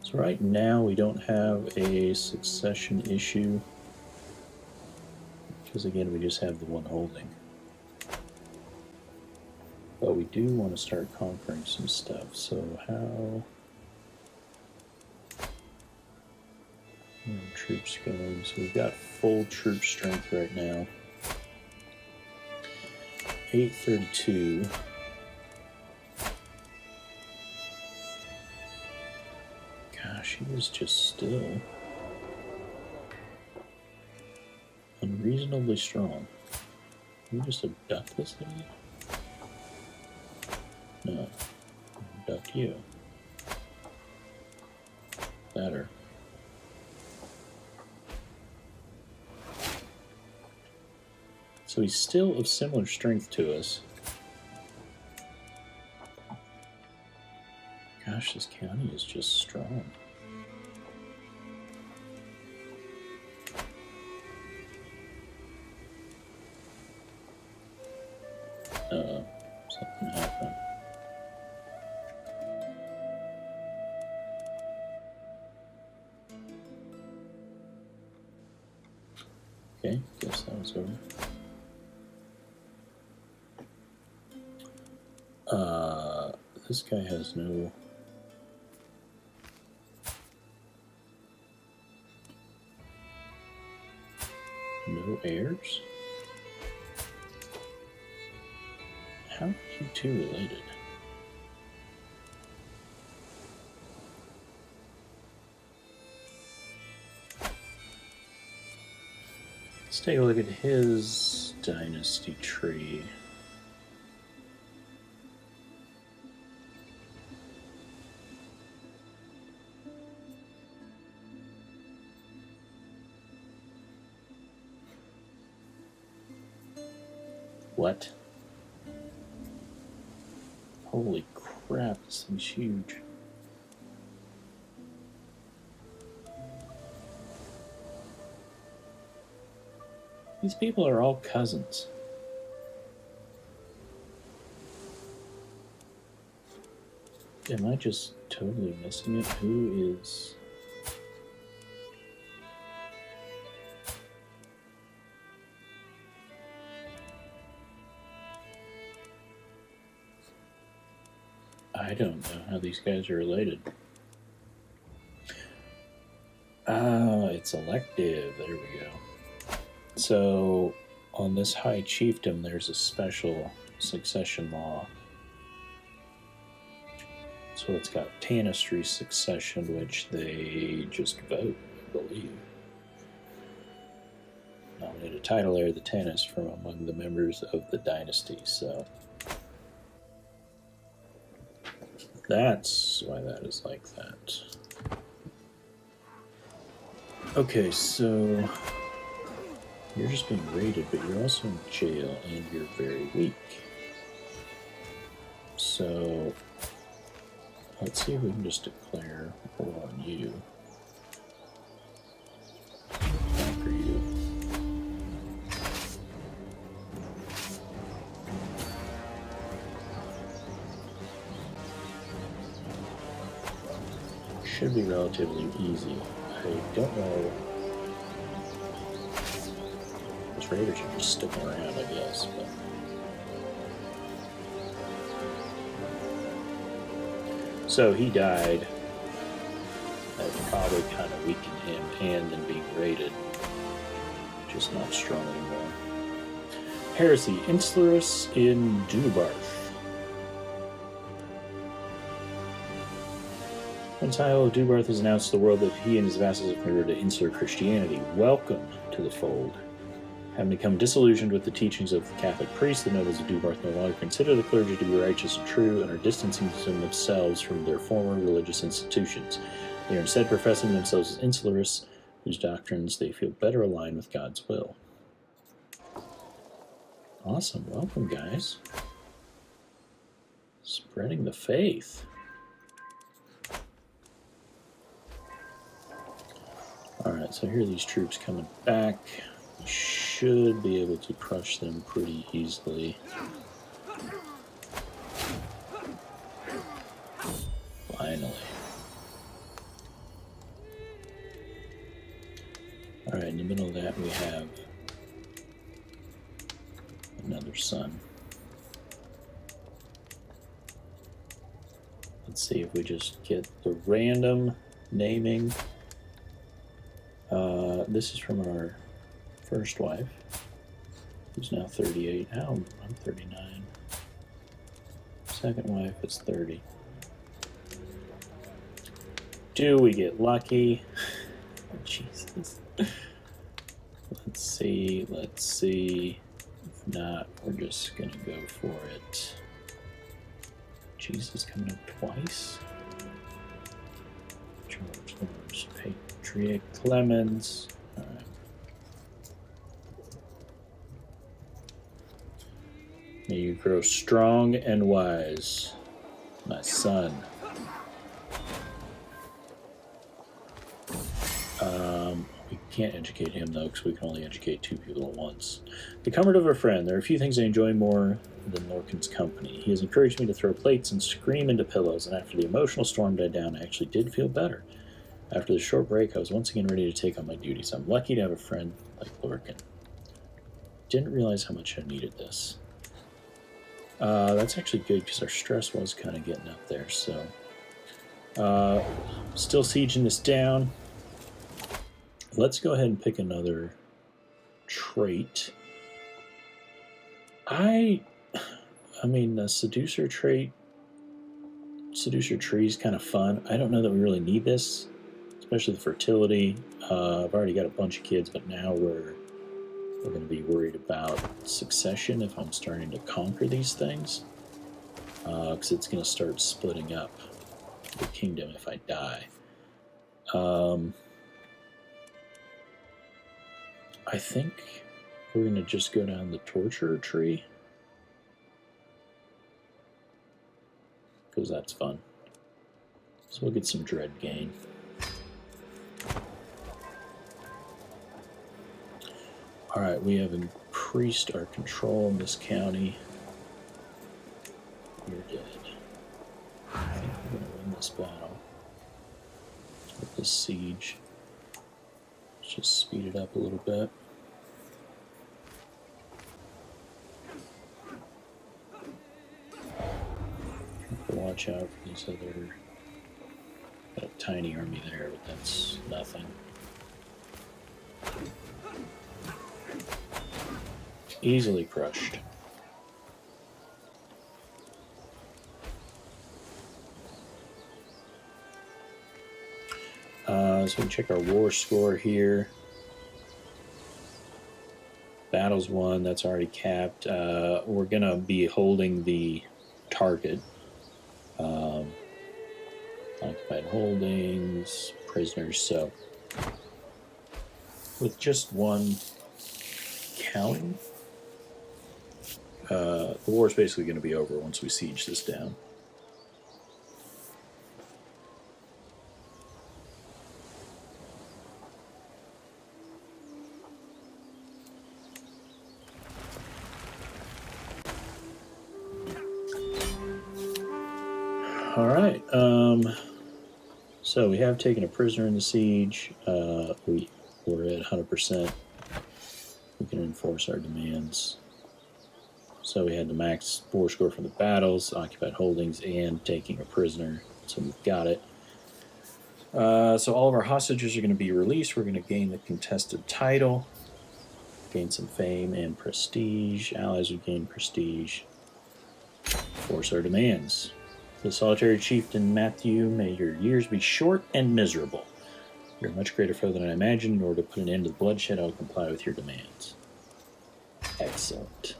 So right now we don't have a succession issue, because again we just have the one holding. But we do want to start conquering some stuff, so how... troops going, so we've got full troop strength right now. 832. Gosh, he is just still unreasonably strong. Can we just abduct this thing? No. Abduct you. Better. So he's still of similar strength to us. Gosh, this county is just strong. Something happened. Okay, guess that was over. This guy has no... no heirs? How are you two related? Let's take a look at his dynasty tree. What? Holy crap, this thing's huge. These people are all cousins. Am I just totally missing it? Who is... I don't know how these guys are related. It's elective. There we go. So, on this high chiefdom, there's a special succession law. So it's got Tanistry succession, which they just vote, I believe. Nominate a title heir, the Tanist, from among the members of the dynasty, so... that's why that is like that. Okay, so... you're just being raided, but you're also in jail, and you're very weak. So... let's see if we can just declare war on you. Conquer you. Should be relatively easy. I don't know. Those raiders are just sticking around, I guess. But... so he died. That probably kind of weakened him, and then being raided. Just not strong anymore. Heresy. Insularus in Dubarth. When Tile of Dubarth has announced to the world that he and his vassals have converted to insular Christianity, welcome to the fold. Having become disillusioned with the teachings of the Catholic priests, the nobles of Dubarth no longer consider the clergy to be righteous and true and are distancing themselves from their former religious institutions. They are instead professing themselves as insularists, whose doctrines they feel better align with God's will. Awesome. Welcome, guys. Spreading the faith. Alright, so here are these troops coming back. We should be able to crush them pretty easily. Finally. we have another son. Let's see if we just get the random naming. This is from our first wife, who's now 38. I'm 39. Second wife is 30. Do we get lucky? Oh, Jesus. Let's see. If not, we're just going to go for it. Jesus coming up twice. George Lawrence, Patriot Clemens. All right. May you grow strong and wise, my son. We can't educate him, though, because we can only educate 2 people at once. The comfort of a friend. There are a few things I enjoy more than Lorcan's company. He has encouraged me to throw plates and scream into pillows, and after the emotional storm died down, I actually did feel better. After the short break, I was once again ready to take on my duties. I'm lucky to have a friend like Lorcan. Didn't realize how much I needed this. That's actually good, because our stress was kind of getting up there, so... still sieging this down. Let's go ahead and pick another trait. I mean, the seducer trait, seducer tree is kind of fun. I don't know that we really need this, especially the fertility. I've already got a bunch of kids, but now we're going to be worried about succession if I'm starting to conquer these things, because it's going to start splitting up the kingdom if I die. I think we're going to just go down the torture tree, because that's fun. So we'll get some dread gain. Alright, we have increased our control in this county. We're dead. I think we're going to win this battle with this siege. Let's just speed it up a little bit. Watch out for these other... Got a tiny army there, but that's nothing. Easily crushed. So we check our war score here. Battles won, that's already capped. We're going to be holding the target. Occupied holdings, prisoners, so with just one county, the war is basically going to be over once we siege this down. All right. So we have taken a prisoner in the siege. We're at 100%. We can enforce our demands. So we had the max war score from the battles, occupied holdings, and taking a prisoner. So we've got it. So all of our hostages are going to be released. We're going to gain the contested title, gain some fame and prestige. Allies will gain prestige. Force our demands. The solitary chieftain Matthew, may your years be short and miserable. You're a much greater foe than I imagined. In order to put an end to the bloodshed, I will comply with your demands. Excellent.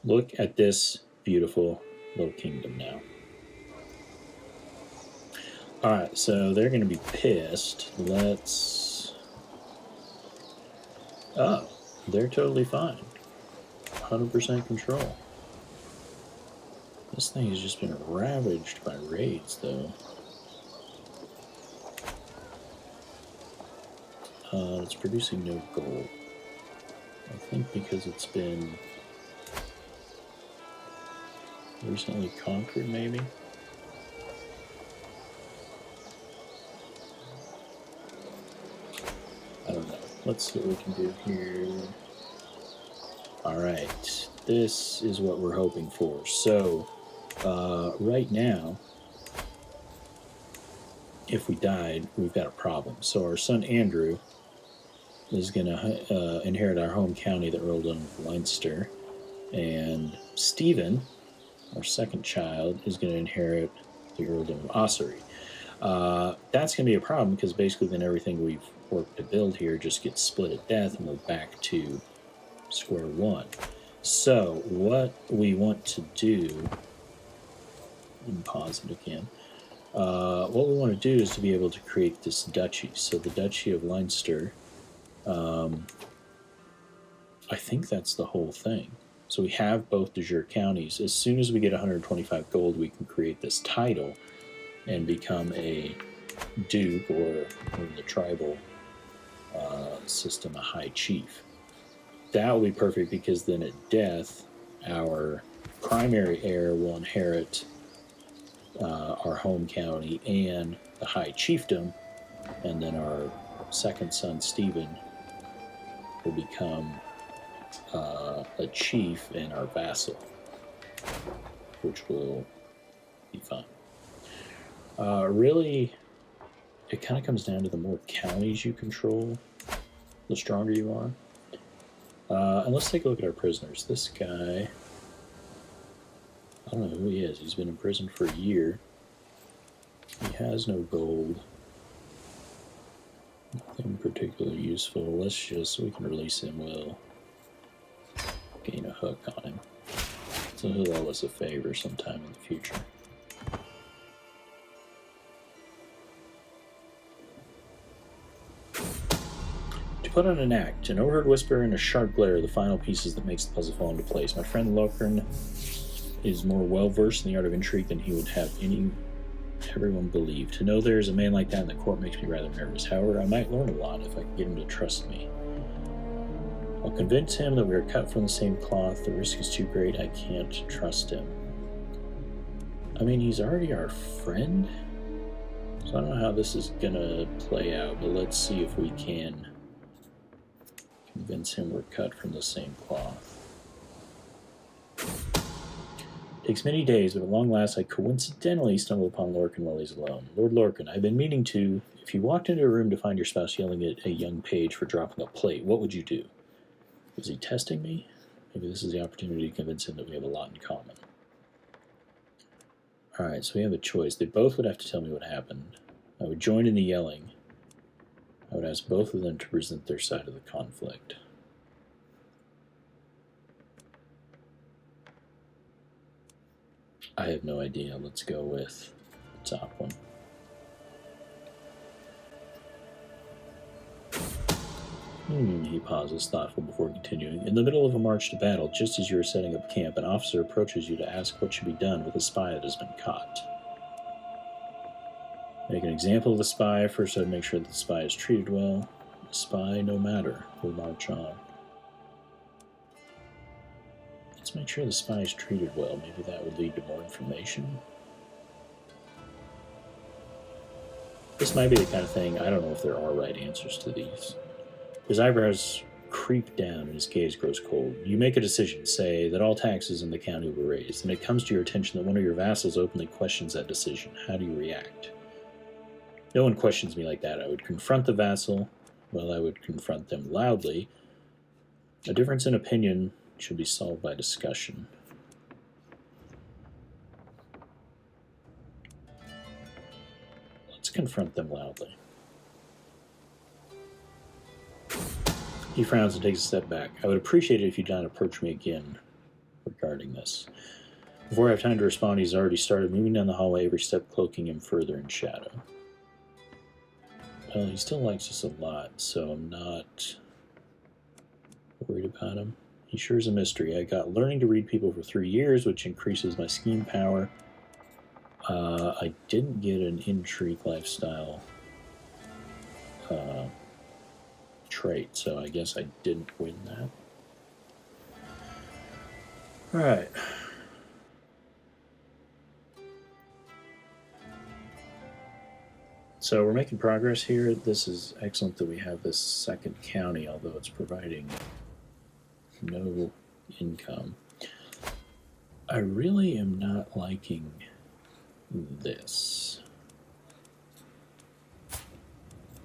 Look at this beautiful little kingdom now. Alright, so they're going to be pissed. Let's... Oh, they're totally fine. 100% control. This thing has just been ravaged by raids, though. It's producing no gold. I think because it's been recently conquered, maybe? let's see what we can do here. Alright, this is what we're hoping for. So, right now, if we died, we've got a problem. So our son Andrew is going to inherit our home county, the Earldom of Leinster, and Stephen, our second child, is going to inherit the Earldom of Ossory. That's going to be a problem because basically then everything we've worked to build here just gets split at death and we're back to square one. So what we want to do, and pause it again, what we want to do is to be able to create this duchy. So the Duchy of Leinster, I think that's the whole thing. So we have both de jure counties. As soon as we get 125 gold, we can create this title and become a duke, or in the tribal system, a high chief. That will be perfect because then at death, our primary heir will inherit our home county and the high chiefdom, and then our second son, Stephen, will become a chief and our vassal, which will be fun. Really, it kind of comes down to the more counties you control, the stronger you are. And let's take a look at our prisoners. This guy, I don't know who he is. He's been in prison for a year. He has no gold. Nothing particularly useful. We can release him. We'll gain a hook on him. So he'll owe us a favor sometime in the future. To put on an act, an overheard whisper and a sharp glare are the final pieces that makes the puzzle fall into place. My friend Lorcan is more well-versed in the art of intrigue than he would have everyone believe. To know there is a man like that in the court makes me rather nervous. However, I might learn a lot if I can get him to trust me. I'll convince him that we are cut from the same cloth. The risk is too great. I can't trust him. I mean, he's already our friend? So I don't know how this is gonna play out, but let's see if we can convince him we're cut from the same cloth. Takes many days, but at long last I coincidentally stumble upon Lorcan while he's alone. Lord Lorcan, I've been meaning to... If you walked into a room to find your spouse yelling at a young page for dropping a plate, what would you do? Is he testing me? Maybe this is the opportunity to convince him that we have a lot in common. Alright, so we have a choice. They both would have to tell me what happened. I would join in the yelling. I would ask both of them to present their side of the conflict. I have no idea. Let's go with the top one. He pauses, thoughtful before continuing. In the middle of a march to battle, just as you are setting up camp, an officer approaches you to ask what should be done with a spy that has been caught. Make an example of the spy. First, I'd make sure that the spy is treated well. The spy, no matter, will march on. Let's make sure the spy is treated well. Maybe that would lead to more information. This might be the kind of thing, I don't know if there are right answers to these. His eyebrows creep down and his gaze grows cold. You make a decision, say that all taxes in the county will be raised, and it comes to your attention that one of your vassals openly questions that decision. How do you react? No one questions me like that. I would confront the vassal. Well, I would confront them loudly. A difference in opinion should be solved by discussion. Let's confront them loudly. He frowns and takes a step back. I would appreciate it if you do not approach me again regarding this. Before I have time to respond, he's already started moving down the hallway, every step cloaking him further in shadow. Well, he still likes us a lot, so I'm not worried about him. He sure is a mystery. I got learning to read people for 3 years, which increases my scheme power. I didn't get an intrigue lifestyle trait, so I guess I didn't win that. Alright. So we're making progress here. This is excellent that we have this second county, although it's providing no income. I really am not liking this.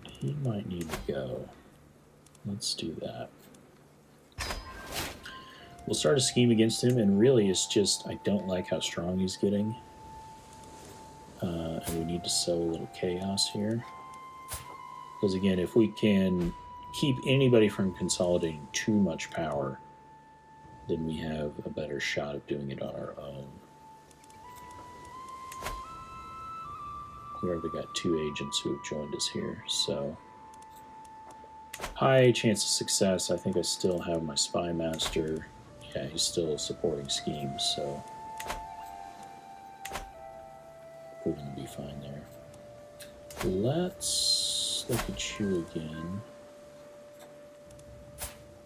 He might need to go. Let's do that. We'll start a scheme against him, and really it's just I don't like how strong he's getting. And we need to sow a little chaos here. Because again, if we can keep anybody from consolidating too much power, then we have a better shot of doing it on our own. We already got 2 agents who have joined us here, so high chance of success. I think I still have my spy master. Yeah, he's still supporting schemes, so we're going to be fine there. Let's look at you again.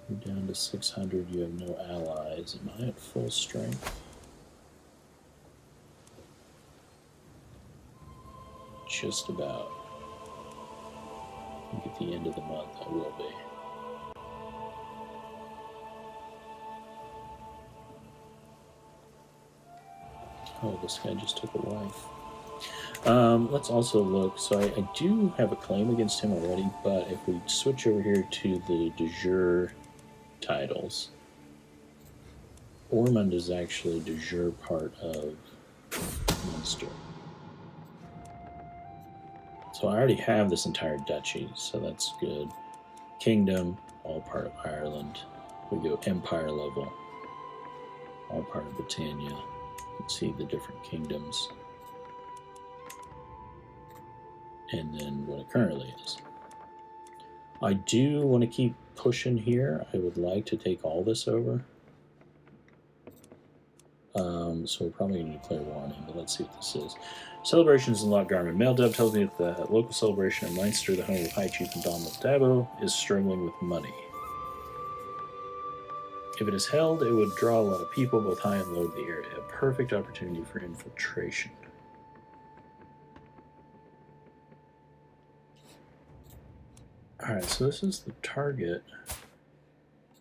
You're down to 600. You have no allies. Am I at full strength? Just about. I think at the end of the month I will be. Oh, this guy just took a wife. Let's also look. So I do have a claim against him already, but if we switch over here to the de jure titles, Ormond is actually de jure part of Munster. So I already have this entire duchy, so that's good. Kingdom, all part of Ireland. We go empire level, all part of Britannia. You can see the different kingdoms. And then what it currently is. I do want to keep pushing here. I would like to take all this over. So we're probably going to declare war on him, but let's see what this is. Celebrations in Loch Garman. Mail Dove tells me that the local celebration in Leinster, the home of High Chief and Donald Dabo, is struggling with money. If it is held, it would draw a lot of people, both high and low, to the area. A perfect opportunity for infiltration. Alright, so this is the target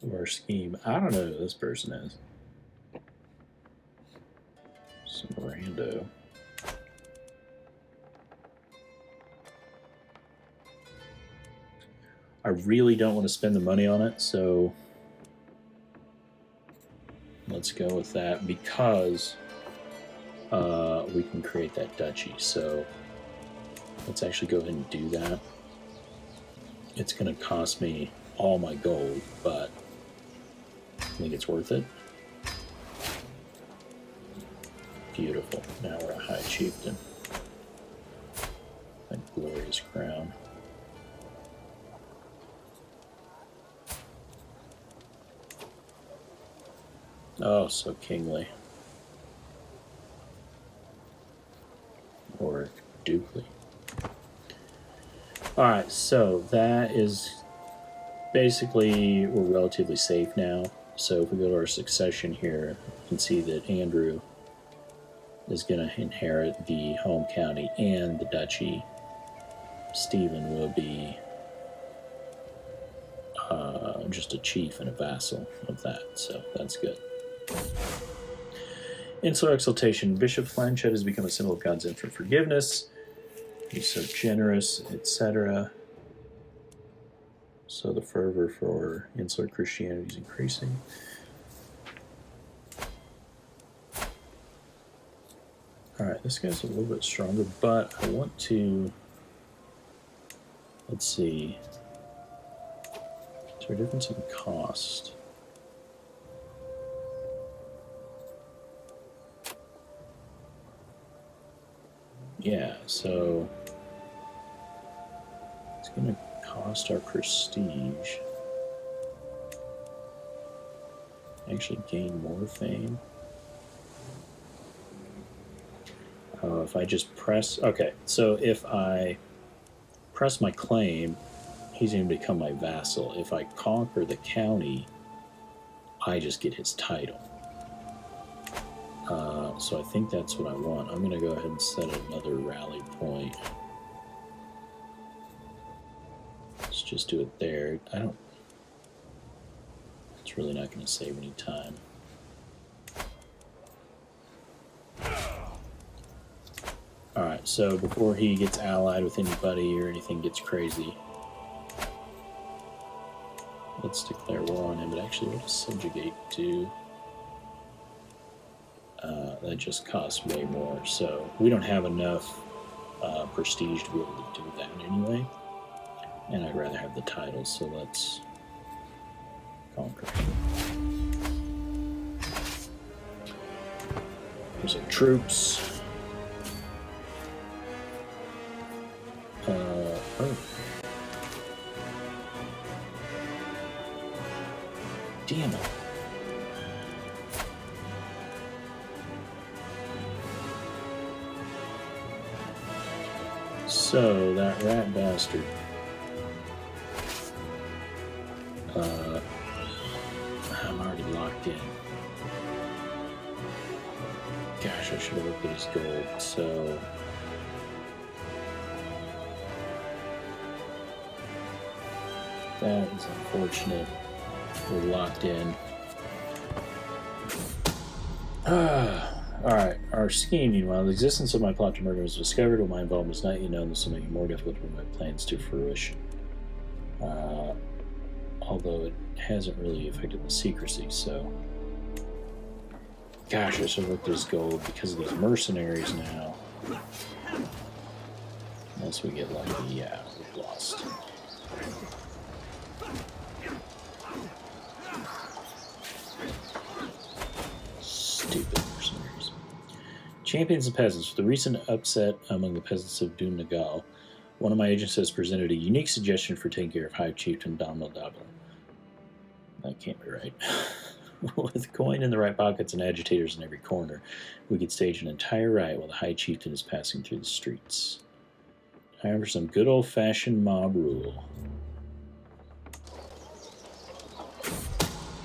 of our scheme. I don't know who this person is. Some rando. I really don't want to spend the money on it, so let's go with that because we can create that duchy. So let's actually go ahead and do that. It's going to cost me all my gold, but I think it's worth it. Beautiful. Now we're a high chieftain. That glorious crown. Oh, so kingly. Or dukely. Alright, so that is basically, we're relatively safe now. So if we go to our succession here, you can see that Andrew is going to inherit the home county and the duchy. Stephen will be just a chief and a vassal of that, so that's good. Insular exaltation. Bishop Flanchet has become a symbol of God's infinite forgiveness. He's so generous, etc. So the fervor for insular Christianity is increasing. Alright, this guy's a little bit stronger, but I want to... Let's see. Is there a difference in cost? Yeah, so it's going to cost our prestige. Actually gain more fame. If I just press... Okay, so if I press my claim, he's going to become my vassal. If I conquer the county, I just get his title. So I think that's what I want. I'm going to go ahead and set another rally point. just do it there. It's really not going to save any time. Alright, so before he gets allied with anybody or anything gets crazy, let's declare war on him. But actually, what does subjugate do? That just costs way more, so we don't have enough prestige to be able to do that anyway. And I'd rather have the titles, so let's conquer. Here's our troops. Oh. Damn it. So, that rat bastard. I'm already locked in. Gosh, I should have looked at his gold, so... That is unfortunate. We're locked in. Alright, our scheme, meanwhile. The existence of my plot to murder was discovered while my involvement was not yet known. This will make it more difficult to bring my plans to fruition. Although it hasn't really affected the secrecy, so... Gosh, I should have looked at his gold because of these mercenaries now. Unless we get lucky, yeah, we've lost. Stupid mercenaries. Champions and peasants. With the recent upset among the peasants of Doom-Nagal, one of my agents has presented a unique suggestion for taking care of High Chieftain Dom-Nadabo. That can't be right. With coin in the right pockets and agitators in every corner, we could stage an entire riot while the High Chieftain is passing through the streets. Time for some good old-fashioned mob rule.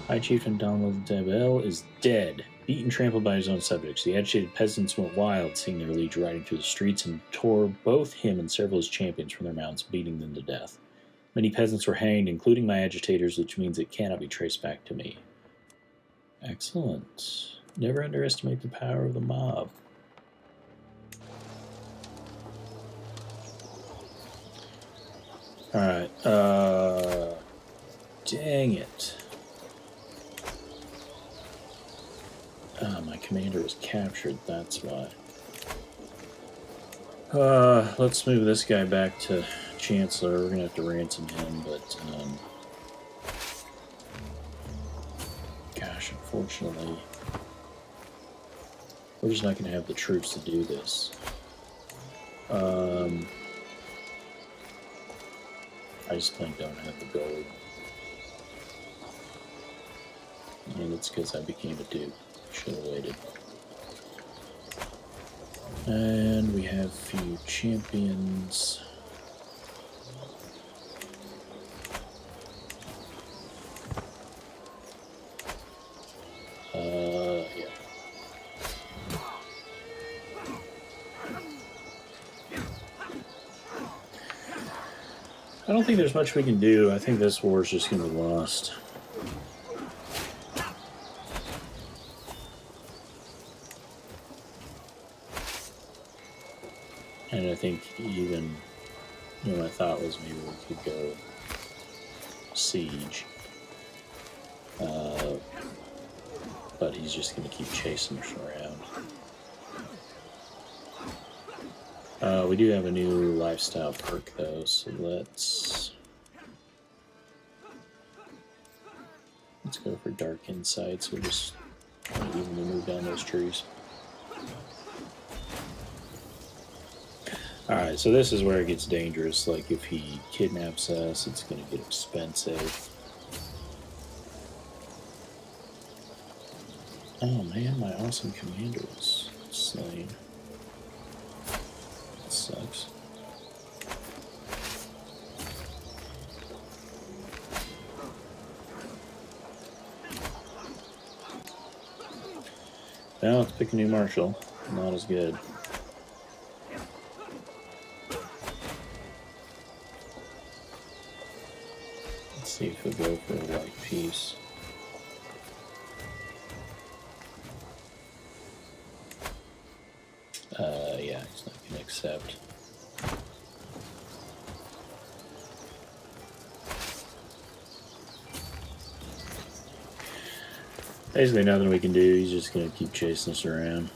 High Chieftain Dom-Nadabo is dead, beaten, trampled by his own subjects. The agitated peasants went wild, seeing their liege riding through the streets, and tore both him and several of his champions from their mounts, beating them to death. Many peasants were hanged, including my agitators, which means it cannot be traced back to me. Excellent. Never underestimate the power of the mob. Alright, dang it. My commander was captured, that's why. Let's move this guy back to Chancellor. We're gonna have to ransom him, but, gosh, unfortunately, we're just not gonna have the troops to do this. I just plain don't have the gold. And it's because I became a duke. Should have waited. And we have a few champions. Yeah. I don't think there's much we can do. I think this war is just going to be lost. And I think even, my thought was maybe we could go siege. But he's just going to keep chasing us around. We do have a new lifestyle perk, though, so let's go for Dark Insights. We'll just evenly move down those trees. Alright, so this is where it gets dangerous. Like, if he kidnaps us, it's going to get expensive. Oh man, my awesome commander was slain. That sucks. Now let's pick a new marshal. Not as good. Let's see if he'll go for a white piece. Yeah, he's not going to accept. Basically, nothing we can do. He's just going to keep chasing us around.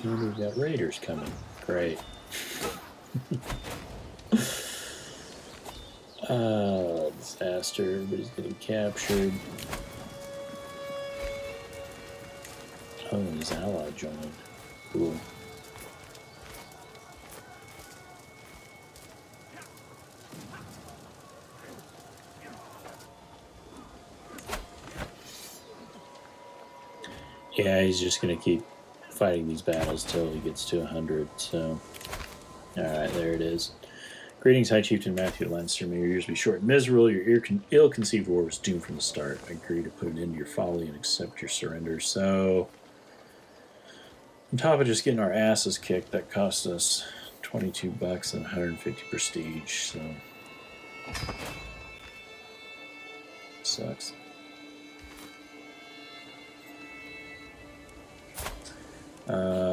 We've got raiders coming. Great. Disaster. Everybody's getting captured. Oh, and his ally joined. Cool. Yeah, he's just going to keep fighting these battles till he gets to 100, so... Alright, there it is. Greetings, High Chieftain Matthew Leinster. May your years be short and miserable. Your ill-conceived war was doomed from the start. I agree to put an end to your folly and accept your surrender. So, on top of just getting our asses kicked, that cost us 22 bucks and 150 prestige, so... Sucks.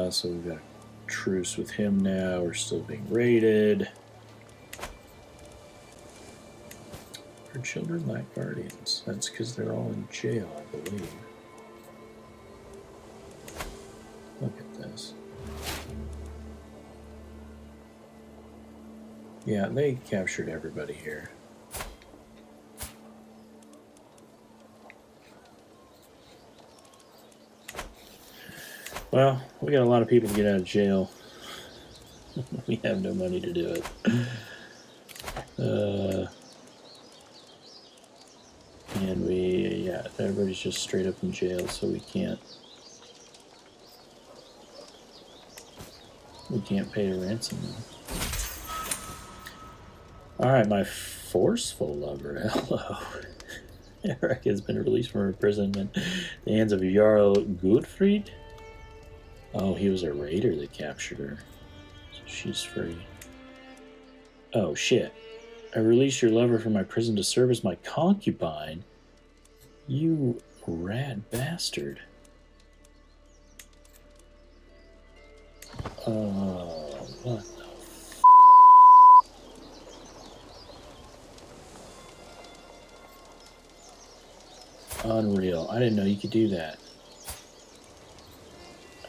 So we've got a truce with him now. We're still being raided. Our children lack guardians. That's because they're all in jail, I believe. Look at this. Yeah, they captured everybody here. Well, we got a lot of people to get out of jail. We have no money to do it. And yeah, everybody's just straight up in jail, so we can't pay a ransom now. Alright, my forceful lover, hello. Eric has been released from imprisonment at the hands of Jarl Gudfried. Oh, he was a raider that captured her. So she's free. Oh, shit. I released your lover from my prison to serve as my concubine? You rat bastard. Oh, what the f***? Unreal. I didn't know you could do that.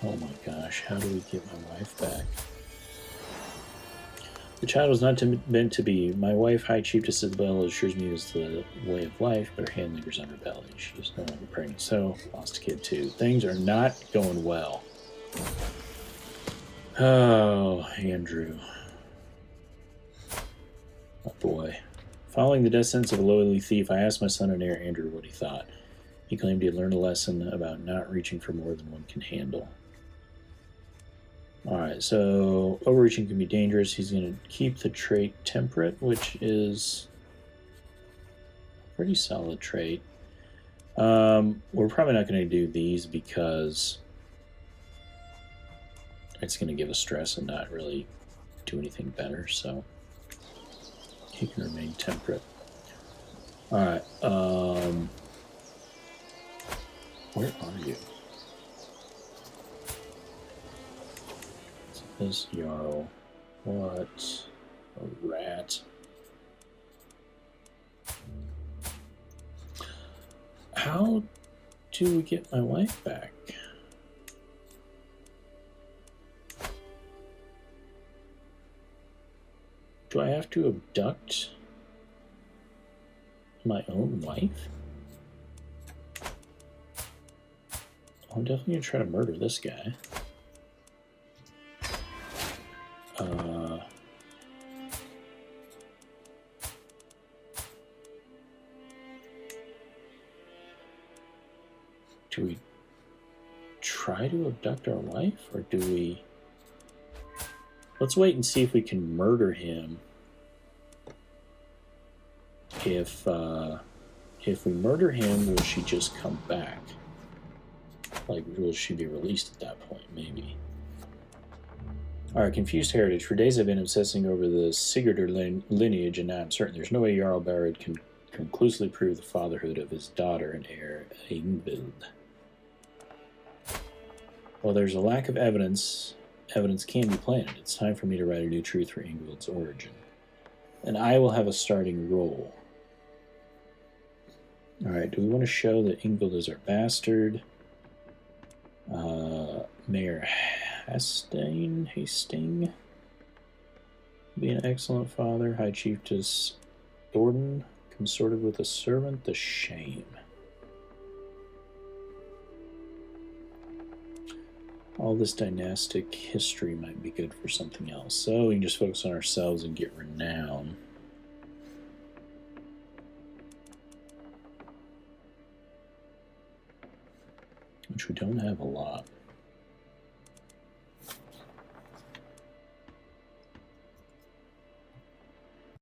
Oh my gosh, how do we get my wife back? The child was not meant to be. My wife, High Chiefess Isabel, assures me it was the way of life, but her hand lingers on her belly. She is no longer pregnant, so lost a kid too. Things are not going well. Oh, Andrew. Oh boy. Following the death sentence of a lowly thief, I asked my son and heir Andrew what he thought. He claimed he had learned a lesson about not reaching for more than one can handle. Alright, so overreaching can be dangerous. He's going to keep the trait temperate, which is a pretty solid trait. We're probably not going to do these because it's going to give us stress and not really do anything better, so he can remain temperate. Alright, where are you? This Jarl. What a rat. How do we get my wife back? Do I have to abduct my own wife? I'm definitely gonna try to murder this guy. Do we try to abduct our wife, or do we... Let's wait and see if we can murder him if if we murder him, will she just come back? Like, will she be released at that point? Maybe. Alright, confused heritage. For days I've been obsessing over the Sigurdur lineage, and now I'm certain there's no way Jarl Barad can conclusively prove the fatherhood of his daughter and heir, Ingvild. While there's a lack of evidence can be planted. It's time for me to write a new truth for Ingvild's origin. And I will have a starting role. Alright, do we want to show that Ingvild is our bastard? Mayor Hastings be an excellent father. High Chiefess Thornton consorted with a servant. The shame. All this dynastic history might be good for something else. So we can just focus on ourselves and get renown. Which we don't have a lot.